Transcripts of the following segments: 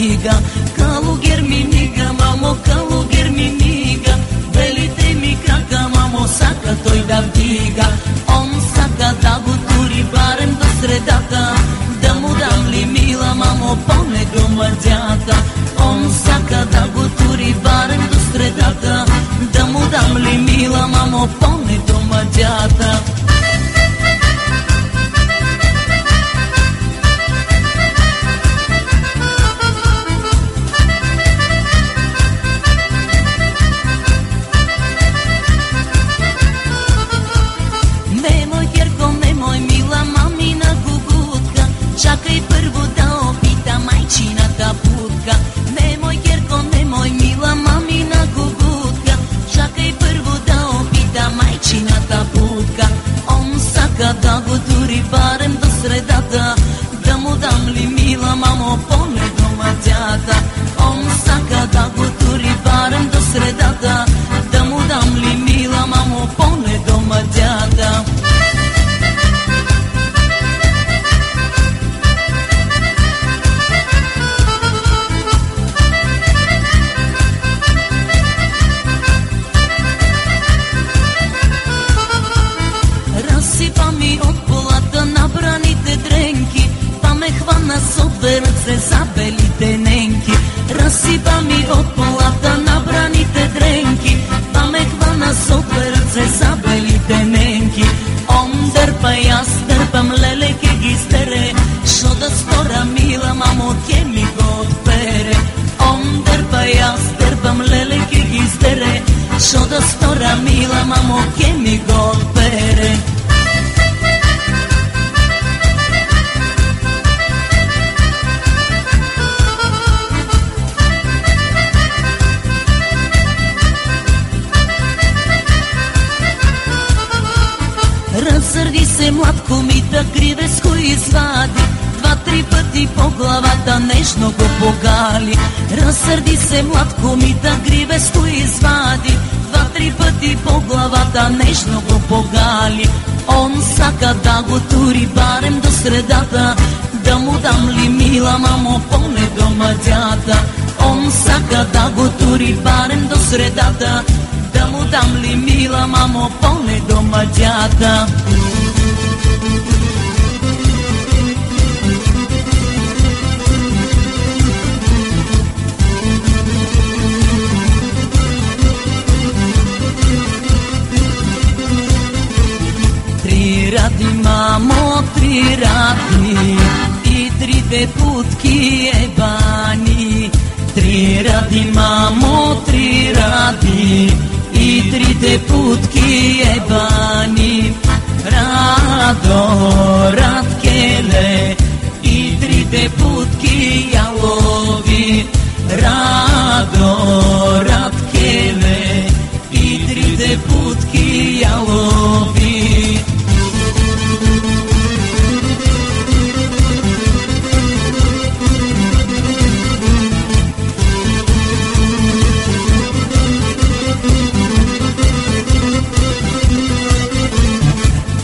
miga, călugher mi miga, mamo călugher mi miga, velite mi craca, mamo saca toi da viga, on saca da guturi barem do sredata, damu dam li mila, mamo pone domađata, on saca da guturi barem do sredata, damu dam li mila, mamo pone domađata. Čakaj prvo da opita majčinata putka. Nemoj Gerko, nemoj mila mamina gugutka. Čakaj prvo da opita majčinata putka. On saka da go turi barem do sredata, da mu dam li mila mamo pone domađata. On saka da go turi barem do sredata, da mu dam li mila mamo pone domađata. Rasipa mi od polata nabranite drenki, pa me hvana s obe ruce zabelite nenki. Rasipa mi od polata nabranite drenki, pa me hvana s obe ruce zabelite nenki. On drpa, jaz drpam, leleke gistere, šo da skora mila mamo kje mi go odpere. On drpa, jaz drpam, leleke gistere, šo da skora mila mamo kje mi go odpere. Razsrdi se mlatko mi da grivesku izvadi, 2-3 pati po glavata nežno go pogali. Razsrdi se mlatko mi da grivesku izvadi, 2-3 pati po glavata nežno go pogali. On saka da go turi barem do sredata, da mu dam li mila mamo pone domađata. On saka da go turi barem do sredata, da mu dam li mila mamo pone domađata. Tri radi mamo, 3 radi i 3 putki jebani. 3 radi mamo, 3 radi i 3 putki jebani. Rado, Ratkele i 3 putki jalovi. Rado, Ratkele i 3 putki jalovi.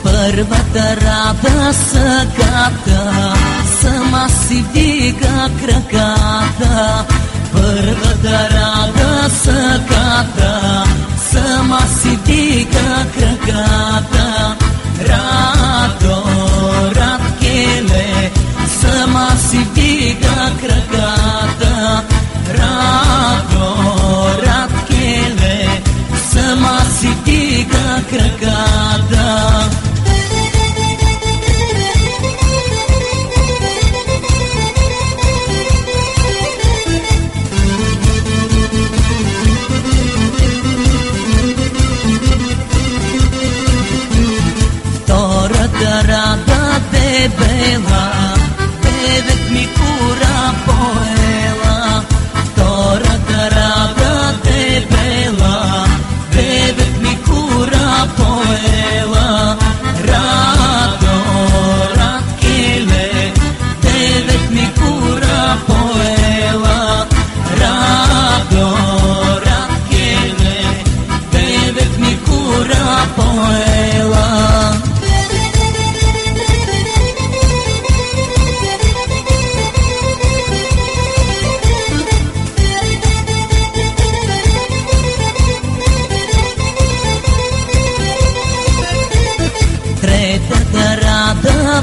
Първата рада съката, сама си дига краката. Първата рада съката, сама си дига краката. Радо, Раткеле, сама си дига краката. Радо, Раткеле, сама си дига краката.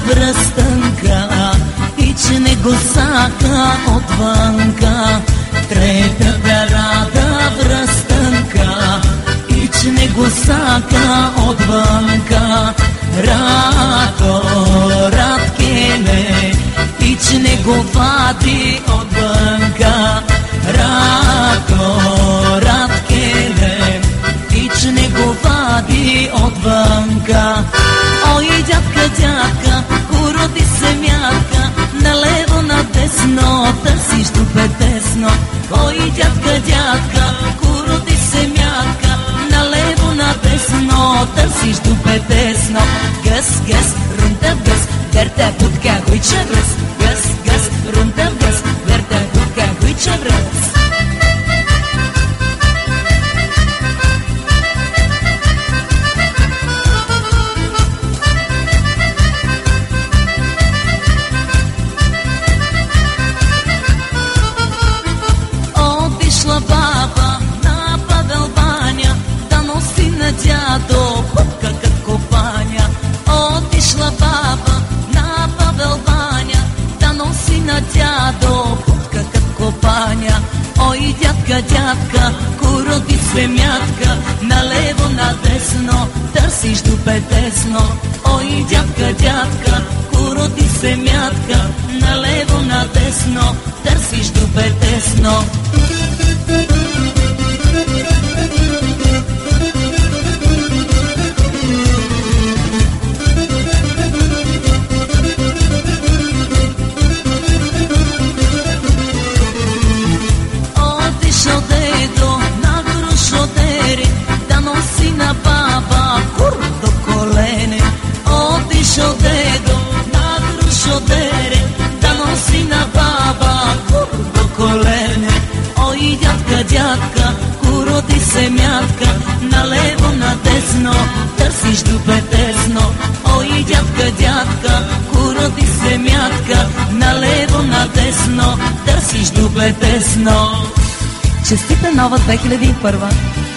връстънка и че не го сака отвънка. Третата рада връстънка и че не го сака отвънка. Радо, Радкеле, и че не го вади отвънка. Радо, Радкеле, и че не го вади отвънка. Ой, дядка, дядка, куроти се мятка, налево надесно търсиш дупе тесно. Ой, дядка, дядка, куроти се мятка, налево надесно търсиш дупе тесно. Гъс, гъс, рунта гъс, верта будка, хуйча връз. Гъс, гъс, рунта гъс, верта будка, хуйча връз. Баба на Павел баня, да носи на дядо хубка кът копаня. Отишла баба на Павел баня, да носи на дядо хубка кът копаня. Ой, дядка, дядка, куроти се мятка, налево надесно търсиш дупе тесно. Ой, дядка, дядка, куроти се мятка, налево надесно търсиш дупе тесно. Отишъл дедо на Грушодери, да носи на баба кур до колене. Отишъл дедо на Грушодери, да носи на баба кур до колене. Ой, дядка, дядка, куроти се мятка, налево надесно търсиш дупе тесно. Ой, дядка, дядка, куроти се мятка, налево надесно търсиш дупе тесно. Честита нова 2001!